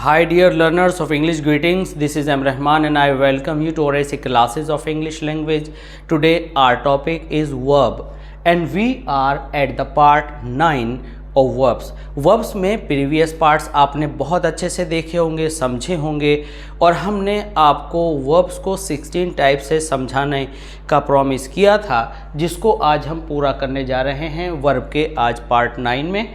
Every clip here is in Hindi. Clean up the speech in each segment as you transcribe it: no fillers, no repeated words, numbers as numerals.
Hi dear learners of English, greetings. This is M. Rahman and I welcome you to our AC classes of English language. Today our topic is verb and we are at the part 9 of verbs. Verbs में previous parts आपने बहुत अच्छे से देखे होंगे, समझे होंगे और हमने आपको verbs को 16 टाइप से समझाने का प्रॉमिस किया था, जिसको आज हम पूरा करने जा रहे हैं verb के आज पार्ट 9 में।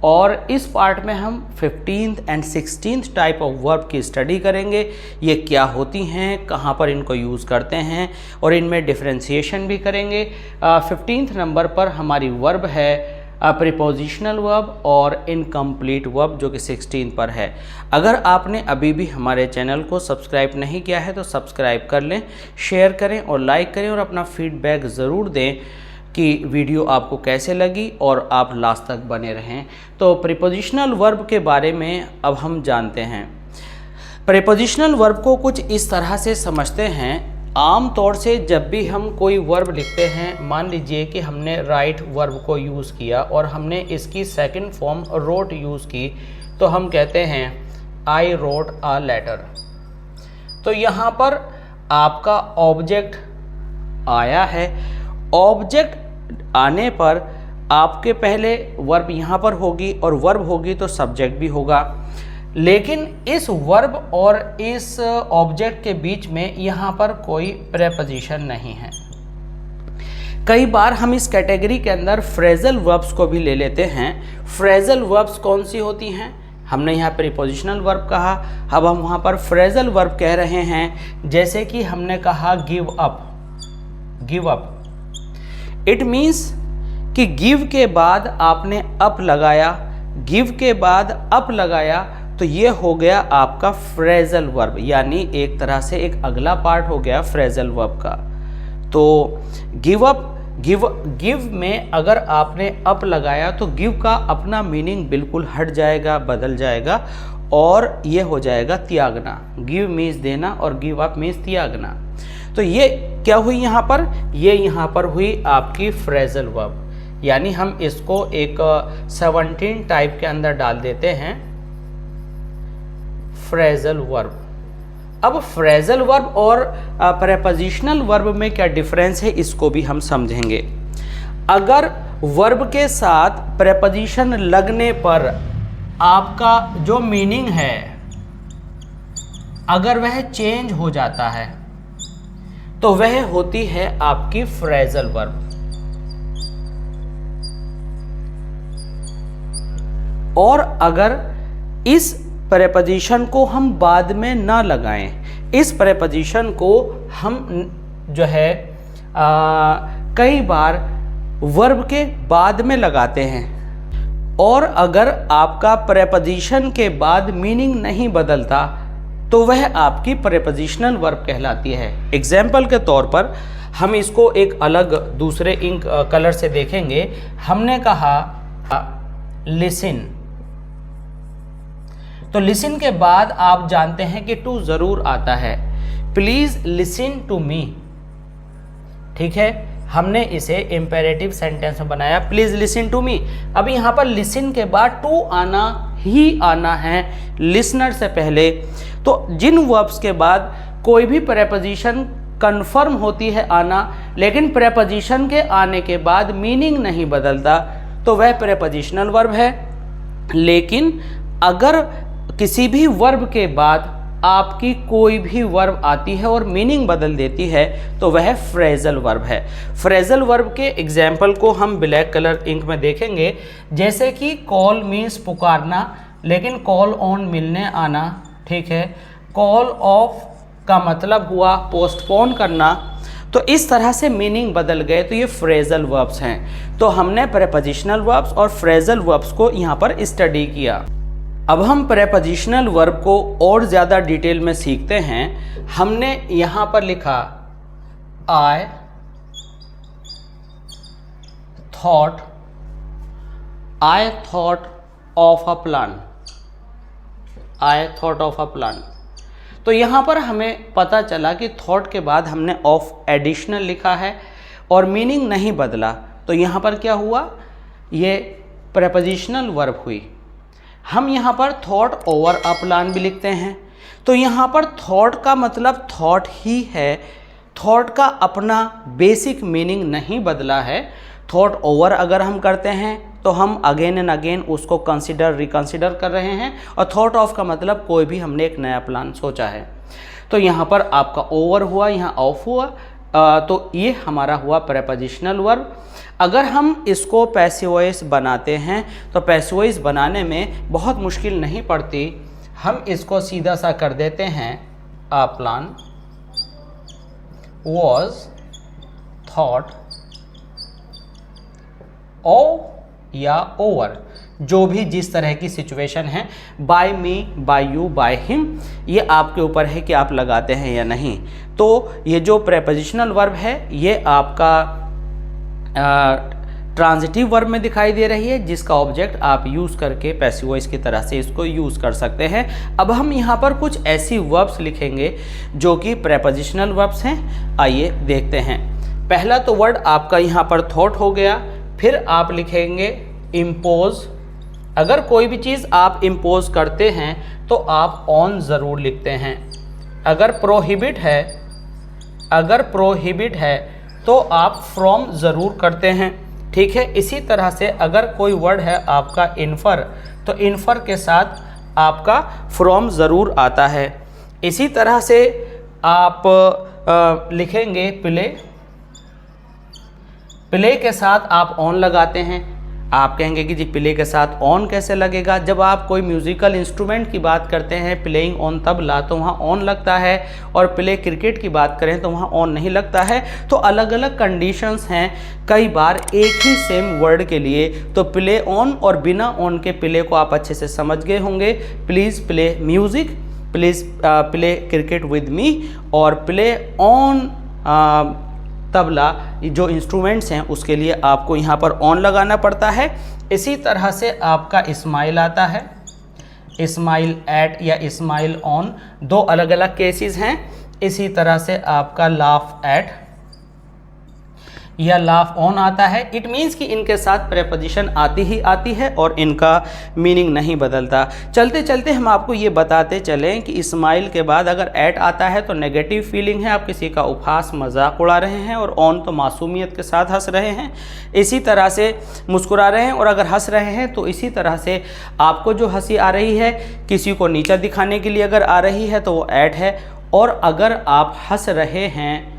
और इस पार्ट में हम 15th and 16th type of verb की स्टडी करेंगे। ये क्या होती हैं, कहाँ पर इनको यूज़ करते हैं और इनमें डिफरेंशिएशन भी करेंगे। 15th नंबर पर हमारी वर्ब है प्रीपोजिशनल वर्ब और इनकम्प्लीट वर्ब, जो कि 16 पर है। अगर आपने अभी भी हमारे चैनल को सब्सक्राइब नहीं किया है तो सब्सक्राइब कर लें, शेयर करें और लाइक करें और अपना फीडबैक ज़रूर दें कि वीडियो आपको कैसे लगी और आप लास्ट तक बने रहें। तो प्रीपोजिशनल वर्ब के बारे में अब हम जानते हैं। प्रीपोजिशनल वर्ब को कुछ इस तरह से समझते हैं। आम तौर से जब भी हम कोई वर्ब लिखते हैं, मान लीजिए कि हमने राइट वर्ब को यूज़ किया और हमने इसकी सेकंड फॉर्म रोट यूज़ की, तो हम कहते हैं आई रोट अ लेटर। तो यहाँ पर आपका ऑब्जेक्ट आया है। ऑब्जेक्ट आने पर आपके पहले वर्ब यहाँ पर होगी और वर्ब होगी तो सब्जेक्ट भी होगा, लेकिन इस वर्ब और इस ऑब्जेक्ट के बीच में यहाँ पर कोई प्रेपोजिशन नहीं है। कई बार हम इस कैटेगरी के अंदर फ्रेजल वर्ब्स को भी ले लेते हैं। फ्रेजल वर्ब्स कौन सी होती हैं? हमने यहाँ प्रीपोजिशनल वर्ब कहा, अब हम वहाँ पर फ्रेजल वर्ब कह रहे हैं। जैसे कि हमने कहा give up, give up. It means कि गिव के बाद आपने अप लगाया, गिव के बाद अप लगाया, तो ये हो गया आपका फ्रेजल वर्ब, यानी एक तरह से एक अगला पार्ट हो गया फ्रेजल वर्ब का। तो गिव अप, गिव में अगर आपने अप लगाया तो गिव का अपना मीनिंग बिल्कुल हट जाएगा, बदल जाएगा और ये हो जाएगा त्यागना। गिव मीन्स देना और गिव अप मीन्स त्यागना। तो ये क्या हुई यहाँ पर? ये यहाँ पर हुई आपकी फ्रेजल वर्ब, यानी हम इसको एक 17 टाइप के अंदर डाल देते हैं, फ्रेजल वर्ब। अब फ्रेजल वर्ब और प्रेपोजिशनल वर्ब में क्या डिफरेंस है, इसको भी हम समझेंगे। अगर वर्ब के साथ प्रेपोजिशन लगने पर आपका जो मीनिंग है, अगर वह चेंज हो जाता है तो वह होती है आपकी फ्रेजल वर्ब। और अगर इस प्रेपोजिशन को हम बाद में ना लगाएं, इस प्रेपोजिशन को हम जो है कई बार वर्ब के बाद में लगाते हैं, और अगर आपका प्रेपोजिशन के बाद मीनिंग नहीं बदलता तो वह आपकी प्रेपोजिशनल वर्ब कहलाती है। एग्जाम्पल के तौर पर हम इसको एक अलग दूसरे इंक कलर से देखेंगे। हमने कहा लिसन, तो लिसन के बाद आप जानते हैं कि टू जरूर आता है। प्लीज लिसन टू मी, ठीक है, हमने इसे इंपेरेटिव सेंटेंस में बनाया, प्लीज लिसन टू मी। अब यहाँ पर लिसन के बाद टू आना ही आना है, लिसनर से पहले। तो जिन वर्ब्स के बाद कोई भी प्रेपोजिशन कंफर्म होती है आना, लेकिन प्रेपोजिशन के आने के बाद मीनिंग नहीं बदलता, तो वह प्रेपोजिशनल वर्ब है। लेकिन अगर किसी भी वर्ब के बाद आपकी कोई भी वर्ब आती है और मीनिंग बदल देती है तो वह फ्रेजल वर्ब है। फ्रेजल वर्ब के एग्जाम्पल को हम ब्लैक कलर इंक में देखेंगे। जैसे कि कॉल मीन्स पुकारना, लेकिन कॉल ऑन मिलने आना, ठीक है। कॉल ऑफ का मतलब हुआ पोस्टपोन करना। तो इस तरह से मीनिंग बदल गए, तो ये फ्रेजल वर्ब्स हैं। तो हमने प्रेपोजिशनल वर्ब्स और फ्रेजल वर्ब्स को यहाँ पर स्टडी किया। अब हम प्रेपोजिशनल वर्ब को और ज़्यादा डिटेल में सीखते हैं। हमने यहाँ पर लिखा I thought of a plan, I thought of a plan. तो यहाँ पर हमें पता चला कि थॉट के बाद हमने ऑफ एडिशनल लिखा है और मीनिंग नहीं बदला, तो यहाँ पर क्या हुआ, ये प्रेपोजिशनल वर्ब हुई। हम यहाँ पर थॉट ओवर अ प्लान भी लिखते हैं। तो यहाँ पर थॉट का मतलब थॉट ही है, थॉट का अपना बेसिक मीनिंग नहीं बदला है। थॉट ओवर अगर हम करते हैं तो हम अगेन एंड अगेन उसको कंसिडर रिकंसिडर कर रहे हैं, और थॉट ऑफ का मतलब कोई भी हमने एक नया प्लान सोचा है। तो यहाँ पर आपका ओवर हुआ, यहाँ ऑफ हुआ, तो ये हमारा हुआ प्रेपोजिशनल वर्ब। अगर हम इसको पैसिव वॉइस बनाते हैं तो पैसिव वॉइस बनाने में बहुत मुश्किल नहीं पड़ती, हम इसको सीधा सा कर देते हैं, a plan was thought of या ओवर, जो भी जिस तरह की सिचुएशन है, by me, by you, by him, ये आपके ऊपर है कि आप लगाते हैं या नहीं। तो ये जो प्रेपोजिशनल वर्ब है ये आपका ट्रांजिटिव वर्ब में दिखाई दे रही है, जिसका ऑब्जेक्ट आप यूज़ करके पैसिव वॉइस की तरह से इसको यूज़ कर सकते हैं। अब हम यहाँ पर कुछ ऐसी वर्ब्स लिखेंगे जो कि प्रेपोजिशनल वर्ब्स हैं। आइए देखते हैं। पहला तो वर्ड आपका यहाँ पर थॉट हो गया, फिर आप लिखेंगे इम्पोज। अगर कोई भी चीज़ आप इम्पोज करते हैं तो आप ऑन ज़रूर लिखते हैं। अगर प्रोहिबिट है तो आप फ्रॉम ज़रूर करते हैं, ठीक है। इसी तरह से अगर कोई वर्ड है आपका इन्फर, तो इन्फर के साथ आपका फ्रॉम ज़रूर आता है। इसी तरह से आप लिखेंगे प्ले के साथ आप ऑन लगाते हैं। आप कहेंगे कि जी प्ले के साथ ऑन कैसे लगेगा? जब आप कोई म्यूज़िकल इंस्ट्रूमेंट की बात करते हैं, प्लेइंग ऑन तबला, तो वहाँ ऑन लगता है, और प्ले क्रिकेट की बात करें तो वहाँ ऑन नहीं लगता है। तो अलग अलग कंडीशंस हैं कई बार एक ही सेम वर्ड के लिए। तो प्ले ऑन और बिना ऑन के प्ले को आप अच्छे से समझ गए होंगे। Please play music, please play cricket with me, और प्ले ऑन तबला, जो इंस्ट्रूमेंट्स हैं उसके लिए आपको यहाँ पर ऑन लगाना पड़ता है। इसी तरह से आपका स्माइल आता है, स्माइल एट या स्माइल ऑन, दो अलग अलग केसेस हैं। इसी तरह से आपका लाफ एट या लाफ ऑन आता है। इट मीन्स कि इनके साथ प्रेपोजिशन आती ही आती है और इनका मीनिंग नहीं बदलता। चलते चलते हम आपको ये बताते चलें कि स्माइल के बाद अगर एट आता है तो नेगेटिव फीलिंग है, आप किसी का उपहास मजाक उड़ा रहे हैं, और ऑन तो मासूमियत के साथ हंस रहे हैं, इसी तरह से मुस्कुरा रहे हैं। और अगर हंस रहे हैं तो इसी तरह से आपको जो हंसी आ रही है किसी को नीचा दिखाने के लिए अगर आ रही है तो वो एट है, और अगर आप हंस रहे हैं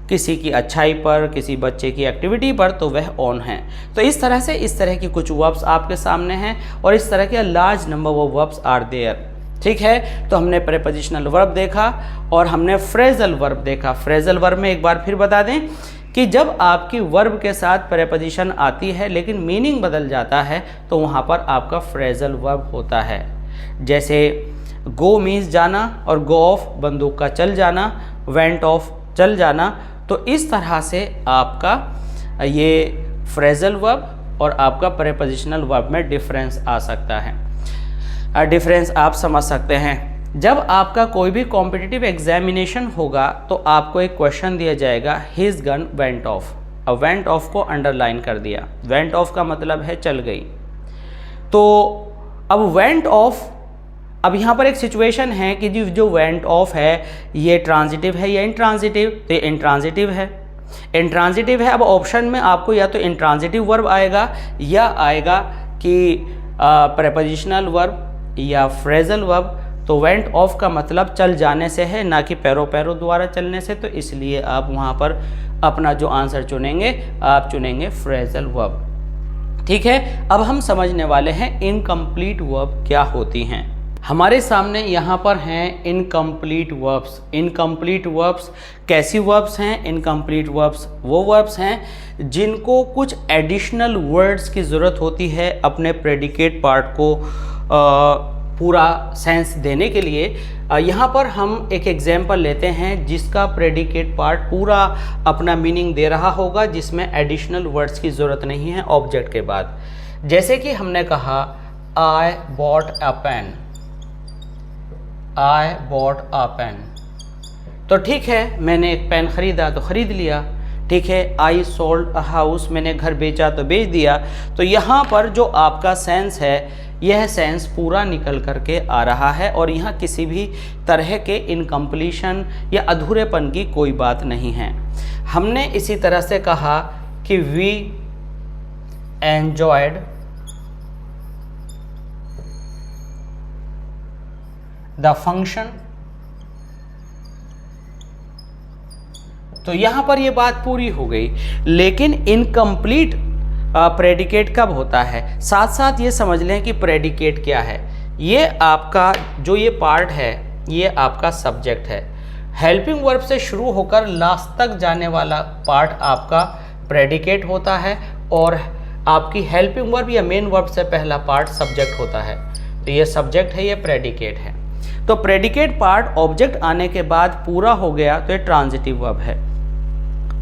किसी की अच्छाई पर, किसी बच्चे की एक्टिविटी पर, तो वह ऑन है। तो इस तरह की कुछ वर्ब्स आपके सामने हैं, और इस तरह के large number of verbs are there, ठीक है। तो हमने प्रेपोजिशनल वर्ब देखा और हमने फ्रेजल वर्ब देखा। फ्रेजल वर्ब में एक बार फिर बता दें कि जब आपकी वर्ब के साथ प्रेपोजिशन आती है लेकिन मीनिंग बदल जाता है तो वहाँ पर आपका फ्रेजल वर्ब होता है। जैसे गो मीन्स जाना, और गो ऑफ बंदूक का चल जाना, वेंट ऑफ चल जाना। तो इस तरह से आपका ये फ्रेजल वर्ब और आपका प्रेपोजिशनल वर्ब में डिफरेंस आ सकता है। डिफरेंस आप समझ सकते हैं। जब आपका कोई भी कॉम्पिटिटिव एग्जामिनेशन होगा तो आपको एक क्वेश्चन दिया जाएगा, हिज गन वेंट ऑफ। अब वेंट ऑफ को अंडरलाइन कर दिया, वेंट ऑफ का मतलब है चल गई। तो अब वेंट ऑफ, अब यहाँ पर एक सिचुएशन है कि जो वेंट ऑफ है ये ट्रांजिटिव है या इंट्रांजिटिव, तो ये इंट्रांजिटिव है। इंट्रांजिटिव है। अब ऑप्शन में आपको या तो इंट्रांजिटिव वर्ब आएगा या आएगा कि प्रेपोजिशनल वर्ब या फ्रेजल वर्ब। तो वेंट ऑफ का मतलब चल जाने से है, ना कि पैरों द्वारा चलने से। तो इसलिए आप वहाँ पर अपना जो आंसर चुनेंगे आप चुनेंगे फ्रेजल वर्ब, ठीक है। अब हम समझने वाले हैं इनकम्प्लीट वर्ब क्या होती हैं। हमारे सामने यहाँ पर हैं इनकम्प्लीट वर्ब्स। इनकम्प्लीट वर्ब्स कैसी वर्ब्स हैं? इनकम्प्लीट वर्ब्स वो वर्ब्स हैं जिनको कुछ एडिशनल वर्ड्स की ज़रूरत होती है अपने प्रेडिकेट पार्ट को पूरा सेंस देने के लिए। यहाँ पर हम एक एग्जाम्पल लेते हैं जिसका प्रेडिकेट पार्ट पूरा अपना मीनिंग दे रहा होगा, जिसमें एडिशनल वर्ड्स की ज़रूरत नहीं है ऑब्जेक्ट के बाद। जैसे कि हमने कहा I bought a pen, I bought a pen, तो ठीक है मैंने एक पेन ख़रीदा तो ख़रीद लिया, ठीक है। आई सोल्ड अ हाउस, मैंने घर बेचा तो बेच दिया। तो यहाँ पर जो आपका सेंस है यह सेंस पूरा निकल करके आ रहा है और यहाँ किसी भी तरह के इनकम्प्लीशन या अधूरेपन की कोई बात नहीं है। हमने इसी तरह से कहा कि वी एंजॉयड द फंक्शन, तो यहां पर यह बात पूरी हो गई। लेकिन इनकम्प्लीट प्रेडिकेट कब होता है? साथ साथ ये समझ लें कि प्रेडिकेट क्या है। ये आपका जो ये पार्ट है ये आपका सब्जेक्ट है। हेल्पिंग वर्ब से शुरू होकर लास्ट तक जाने वाला पार्ट आपका प्रेडिकेट होता है और आपकी हेल्पिंग वर्ब या मेन वर्ब से पहला पार्ट सब्जेक्ट होता है। तो ये सब्जेक्ट है, ये प्रेडिकेट है। तो प्रेडिकेट पार्ट ऑब्जेक्ट आने के बाद पूरा हो गया तो ये ट्रांजिटिव वर्ब है।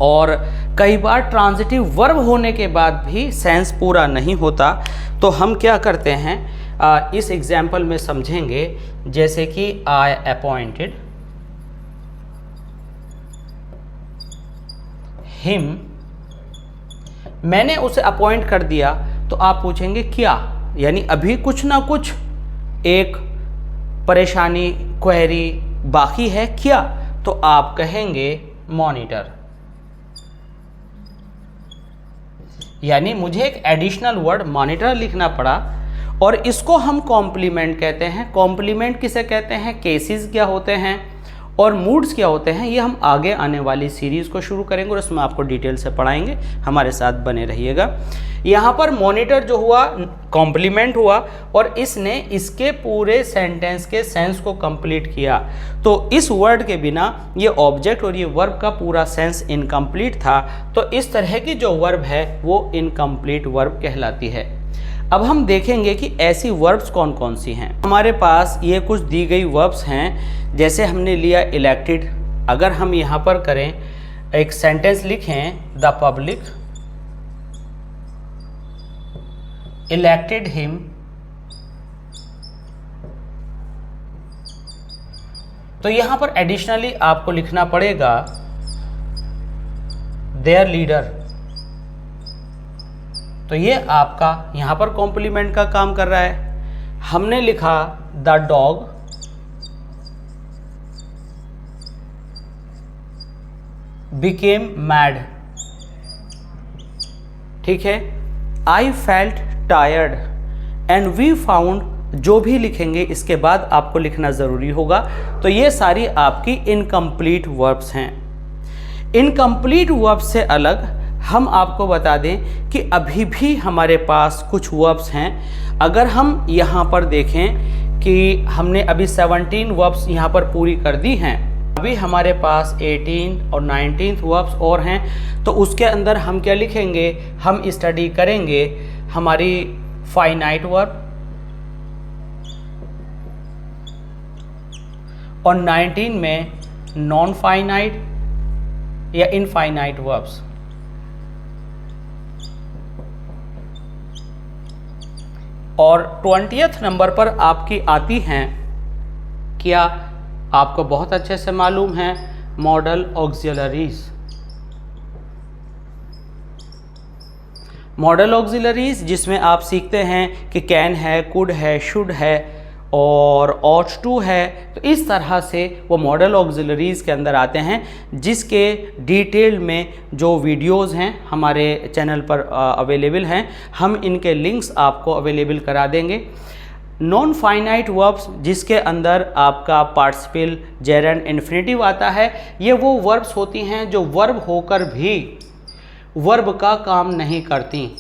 और कई बार ट्रांजिटिव वर्ब होने के बाद भी सेंस पूरा नहीं होता, तो हम क्या करते हैं इस एग्जाम्पल में समझेंगे। जैसे कि आई अपॉइंटेड हिम, मैंने उसे अपॉइंट कर दिया, तो आप पूछेंगे क्या, यानी अभी कुछ ना कुछ एक परेशानी क्वेरी बाकी है क्या, तो आप कहेंगे मॉनिटर। यानी मुझे एक एडिशनल वर्ड मॉनिटर लिखना पड़ा और इसको हम कॉम्प्लीमेंट कहते हैं। कॉम्प्लीमेंट किसे कहते हैं, केसेस क्या होते हैं और मूड्स क्या होते हैं, ये हम आगे आने वाली सीरीज़ को शुरू करेंगे और उसमें आपको डिटेल से पढ़ाएंगे। हमारे साथ बने रहिएगा। यहाँ पर मॉनिटर जो हुआ कॉम्प्लीमेंट हुआ और इसने इसके पूरे सेंटेंस के सेंस को कंप्लीट किया। तो इस वर्ड के बिना ये ऑब्जेक्ट और ये वर्ब का पूरा सेंस इनकम्प्लीट था। तो इस तरह की जो वर्ब है वो इनकम्प्लीट वर्ब कहलाती है। अब हम देखेंगे कि ऐसी वर्ब्स कौन कौन सी हैं। हमारे पास ये कुछ दी गई वर्ब्स हैं। जैसे हमने लिया इलेक्टेड, अगर हम यहाँ पर करें एक सेंटेंस लिखें, द पब्लिक इलेक्टेड हिम, तो यहाँ पर एडिशनली आपको लिखना पड़ेगा देयर लीडर। तो ये आपका यहाँ पर कॉम्प्लीमेंट का काम कर रहा है। हमने लिखा द डॉग बिकेम मैड, ठीक है। I felt tired and we found, जो भी लिखेंगे इसके बाद आपको लिखना ज़रूरी होगा। तो ये सारी आपकी इनकम्प्लीट वर्ब्स हैं। इनकम्प्लीट वर्ब्स से अलग हम आपको बता दें कि अभी भी हमारे पास कुछ वर्ब्स हैं। अगर हम यहाँ पर देखें कि हमने अभी 17 वर्ब्स यहाँ पर पूरी कर दी हैं, अभी हमारे पास 18 और 19 वर्ब्स और हैं। तो उसके अंदर हम क्या लिखेंगे, हम स्टडी करेंगे हमारी फाइनाइट वर्ब और 19 में नॉन फाइनाइट या इनफाइनाइट वर्ब्स। और 20th नंबर पर आपकी आती हैं, क्या आपको बहुत अच्छे से मालूम है, मॉडल ऑक्सिलरीज। मॉडल ऑक्सिलरीज जिसमें आप सीखते हैं कि कैन है, कुड है, शुड है और ऑट टू है। तो इस तरह से वो मॉडल ऑक्सिलरीज के अंदर आते हैं, जिसके डिटेल में जो वीडियोस हैं हमारे चैनल पर अवेलेबल हैं। हम इनके लिंक्स आपको अवेलेबल करा देंगे। नॉन फाइनाइट वर्ब्स जिसके अंदर आपका पार्टिसिपल, जेरेंड, इन्फिनेटिव आता है, ये वो वर्ब्स होती हैं जो वर्ब होकर भी वर्ब का काम नहीं करती।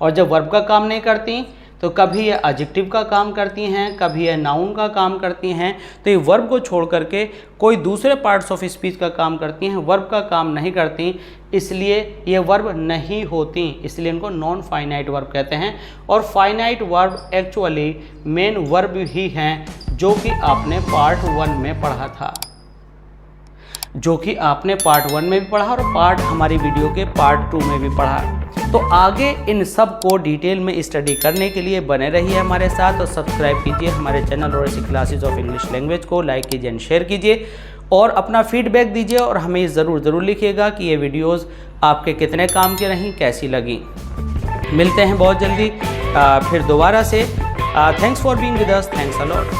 और जब वर्ब का काम नहीं करती तो कभी ये एडजेक्टिव का काम करती हैं, कभी ये नाउन का काम करती हैं। तो ये वर्ब को छोड़ करके कोई दूसरे पार्ट्स ऑफ स्पीच का काम करती हैं, वर्ब का काम नहीं करती, इसलिए ये वर्ब नहीं होती, इसलिए इनको नॉन फाइनाइट वर्ब कहते हैं। और finite verb actually main verb ही हैं, जो कि आपने पार्ट 1 में पढ़ा था, जो कि आपने पार्ट 1 में भी पढ़ा और पार्ट हमारी वीडियो के पार्ट 2 में भी पढ़ा। तो आगे इन सब को डिटेल में स्टडी करने के लिए बने रहिए हमारे साथ और सब्सक्राइब कीजिए हमारे चैनल और ऐसी क्लासेज ऑफ इंग्लिश लैंग्वेज को, लाइक कीजिए एंड शेयर कीजिए और अपना फीडबैक दीजिए और हमें ज़रूर लिखिएगा कि ये वीडियोस आपके कितने काम की रहीं, कैसी लगी। मिलते हैं बहुत जल्दी फिर दोबारा से। Thanks for being with us. Thanks a lot.